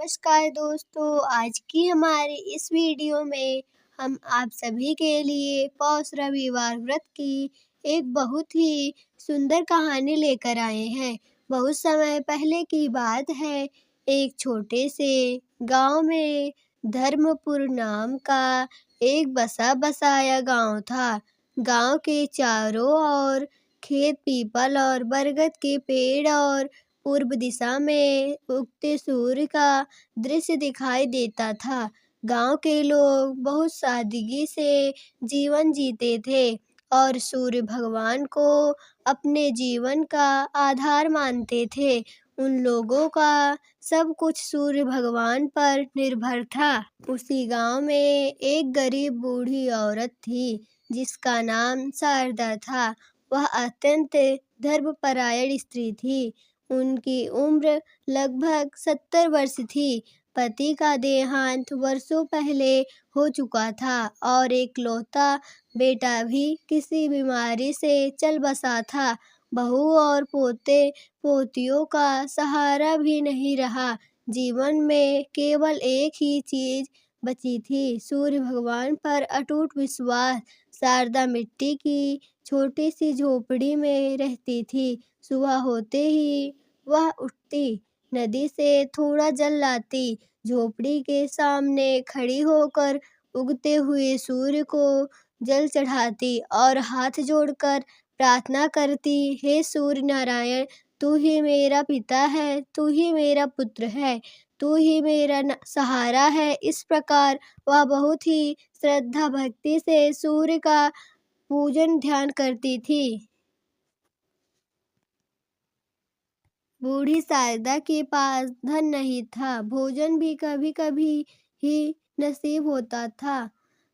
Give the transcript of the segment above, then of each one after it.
नमस्कार दोस्तों, आज की हमारी इस वीडियो में हम आप सभी के लिए पौष रविवार व्रत की एक बहुत ही सुंदर कहानी लेकर आए हैं। बहुत समय पहले की बात है, एक छोटे से गांव में धर्मपुर नाम का एक बसा बसाया गांव था। गांव के चारों ओर खेत, पीपल और बरगद के पेड़ और पूर्व दिशा में उगते सूर्य का दृश्य दिखाई देता था। गांव के लोग बहुत सादगी से जीवन जीते थे और सूर्य भगवान को अपने जीवन का आधार मानते थे। उन लोगों का सब कुछ सूर्य भगवान पर निर्भर था। उसी गांव में एक गरीब बूढ़ी औरत थी जिसका नाम शारदा था। वह अत्यंत धर्मपरायण स्त्री थी। उनकी उम्र लगभग 70 वर्ष थी। पति का देहांत वर्षों पहले हो चुका था और एकलौता बेटा भी किसी बीमारी से चल बसा था। बहू और पोते पोतियों का सहारा भी नहीं रहा। जीवन में केवल एक ही चीज बची थी, सूर्य भगवान पर अटूट विश्वास। शारदा मिट्टी की छोटी सी झोपड़ी में रहती थी। सुबह होते ही वह उठती, नदी से थोड़ा जल लाती, झोपड़ी के सामने खड़ी होकर उगते हुए सूर्य को जल चढ़ाती और हाथ जोड़कर प्रार्थना करती, हे सूर्य नारायण, तू ही मेरा पिता है, तू ही मेरा पुत्र है, तू ही मेरा सहारा है। इस प्रकार वह बहुत ही श्रद्धा भक्ति से सूर्य का पूजन ध्यान करती थी। बूढ़ी शारदा के पास धन नहीं था, भोजन भी कभी कभी ही नसीब होता था,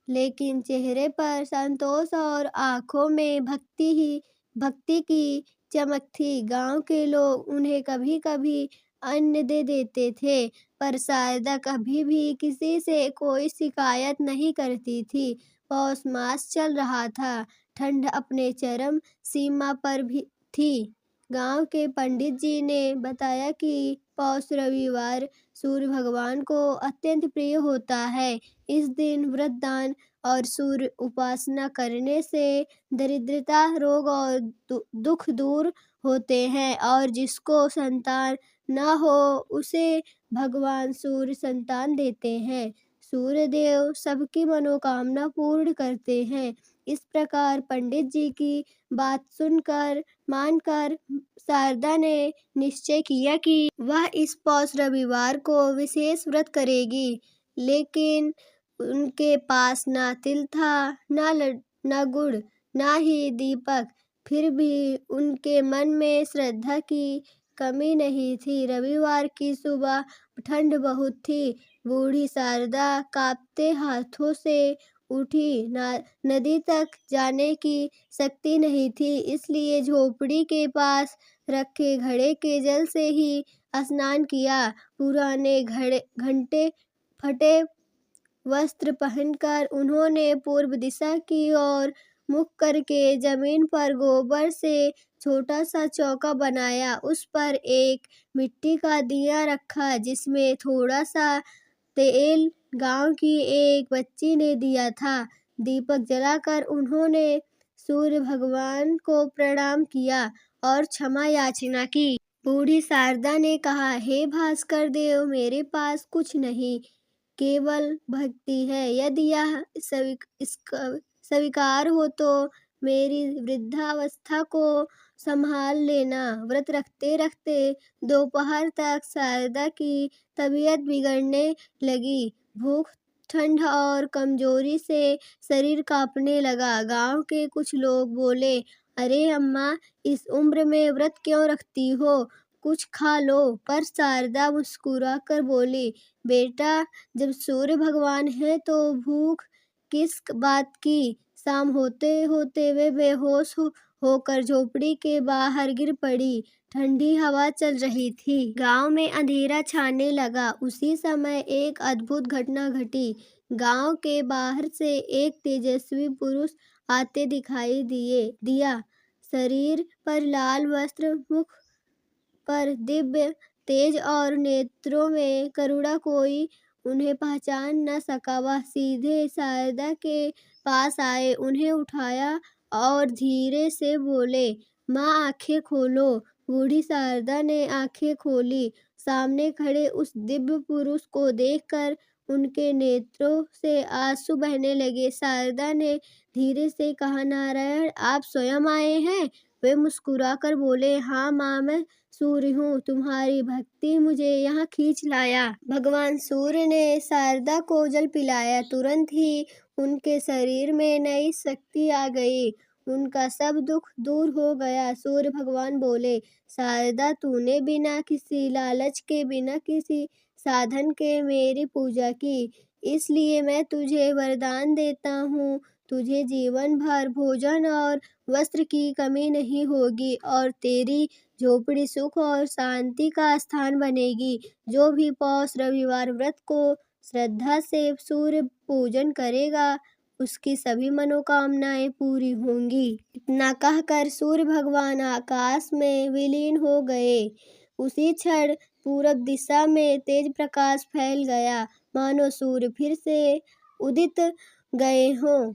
लेकिन चेहरे पर संतोष और आंखों में भक्ति की चमक थी। गांव के लोग उन्हें कभी कभी अन्न दे देते थे, पर शारदा कभी भी किसी से कोई शिकायत नहीं करती थी। पौष मास चल रहा था, ठंड अपने चरम सीमा पर भी थी। गांव के पंडित जी ने बताया कि पौष रविवार सूर्य भगवान को अत्यंत प्रिय होता है। इस दिन व्रत, दान और सूर्य उपासना करने से दरिद्रता, रोग और दुख दूर होते हैं और जिसको संतान न हो उसे भगवान सूर्य संतान देते हैं। सूर्य देव सबकी मनोकामना पूर्ण करते हैं। इस प्रकार पंडित जी की बात मानकर शारदा ने निश्चय किया कि वह इस पौष रविवार को विशेष व्रत करेगी। लेकिन उनके पास ना तिल था, ना गुड़, ना ही दीपक। फिर भी उनके मन में श्रद्धा की कमी नहीं थी। रविवार की सुबह ठंड बहुत थी। बूढ़ी शारदा कांपते हाथों से उठी। नदी तक जाने की शक्ति नहीं थी, इसलिए झोपड़ी के पास रखे घड़े के जल से ही स्नान किया। पुराने घंटे फटे वस्त्र पहनकर उन्होंने पूर्व दिशा की ओर मुख करके जमीन पर गोबर से छोटा सा चौका बनाया। उस पर एक मिट्टी का दिया रखा जिसमें थोड़ा सा तेल गांव की एक बच्ची ने दिया था। दीपक जलाकर उन्होंने सूर्य भगवान को प्रणाम किया और क्षमा याचना की। बूढ़ी शारदा ने कहा, हे भास्कर देव, मेरे पास कुछ नहीं, केवल भक्ति है। यदि यह स्वीकार हो तो मेरी वृद्धावस्था को संभाल लेना। व्रत रखते रखते दोपहर तक शारदा की तबीयत बिगड़ने लगी। भूख, ठंड और कमजोरी से शरीर कांपने लगा। गांव के कुछ लोग बोले, अरे अम्मा, इस उम्र में व्रत क्यों रखती हो, कुछ खा लो। पर शारदा मुस्कुराकर बोली, बेटा, जब सूर्य भगवान है तो भूख किस बात की। शाम होते होते वे बेहोश होकर झोपड़ी के बाहर गिर पड़ी। ठंडी हवा चल रही थी। गांव में अंधेरा छाने लगा। उसी समय एक अद्भुत घटना घटी। गांव के बाहर से एक तेजस्वी पुरुष आते दिखाई दिया। शरीर पर लाल वस्त्र, मुख पर दिव्य तेज और नेत्रों में करुणा कोई उन्हें पहचान न सका। वह सीधे शारदा के पास आए, उन्हें उठाया और धीरे से बोले, माँ आंखें खोलो। बूढ़ी शारदा ने आंखें खोली। सामने खड़े उस दिव्य पुरुष को देखकर उनके नेत्रों से आंसू बहने लगे। शारदा ने धीरे से कहा, नारायण, आप स्वयं आए हैं? वे मुस्कुराकर बोले, हाँ माँ, मैं सूर्य हूँ। तुम्हारी भक्ति मुझे यहाँ खींच लाया। भगवान सूर्य ने शारदा को जल पिलाया। तुरंत ही उनके शरीर में नई शक्ति आ गई। उनका सब दुख दूर हो गया। सूर्य भगवान बोले, शारदा, तूने बिना किसी लालच के, बिना किसी साधन के मेरी पूजा की, इसलिए मैं तुझे वरदान देता हूँ। तुझे जीवन भर भोजन और वस्त्र की कमी नहीं होगी और तेरी झोपड़ी सुख और शांति का स्थान बनेगी। जो भी पौष रविवार व्रत को श्रद्धा से सूर्य पूजन करेगा, उसकी सभी मनोकामनाएं पूरी होंगी। इतना कहकर सूर्य भगवान आकाश में विलीन हो गए। उसी क्षण पूरब दिशा में तेज प्रकाश फैल गया, मानो सूर्य फिर से उदित गए हों।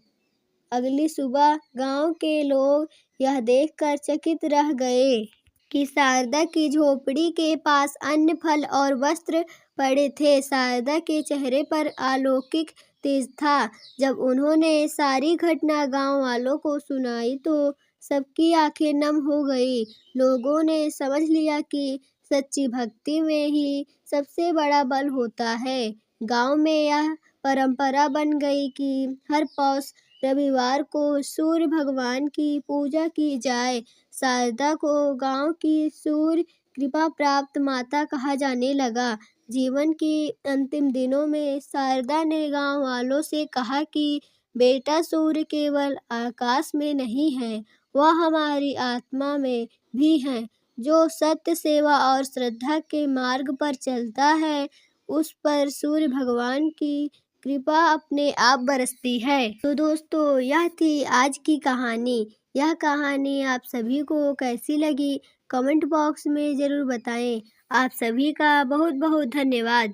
अगली सुबह गांव के लोग यह देखकर चकित रह गए कि शारदा की झोपड़ी के पास अन्न, फल और वस्त्र पड़े थे। शारदा के चेहरे पर अलौकिक तेज था। जब उन्होंने सारी घटना गांव वालों को सुनाई तो सबकी आंखें नम हो गई। लोगों ने समझ लिया कि सच्ची भक्ति में ही सबसे बड़ा बल होता है। गांव में यह परंपरा बन गई कि हर पौष रविवार को सूर्य भगवान की पूजा की जाए। शारदा को गांव की सूर्य कृपा प्राप्त माता कहा जाने लगा। जीवन के अंतिम दिनों में शारदा ने गांव वालों से कहा कि बेटा, सूर्य केवल आकाश में नहीं है, वह हमारी आत्मा में भी है। जो सत्य, सेवा और श्रद्धा के मार्ग पर चलता है, उस पर सूर्य भगवान की कृपा अपने आप बरसती है। तो दोस्तों, यह थी आज की कहानी। यह कहानी आप सभी को कैसी लगी, कमेंट बॉक्स में ज़रूर बताएं। आप सभी का बहुत बहुत धन्यवाद।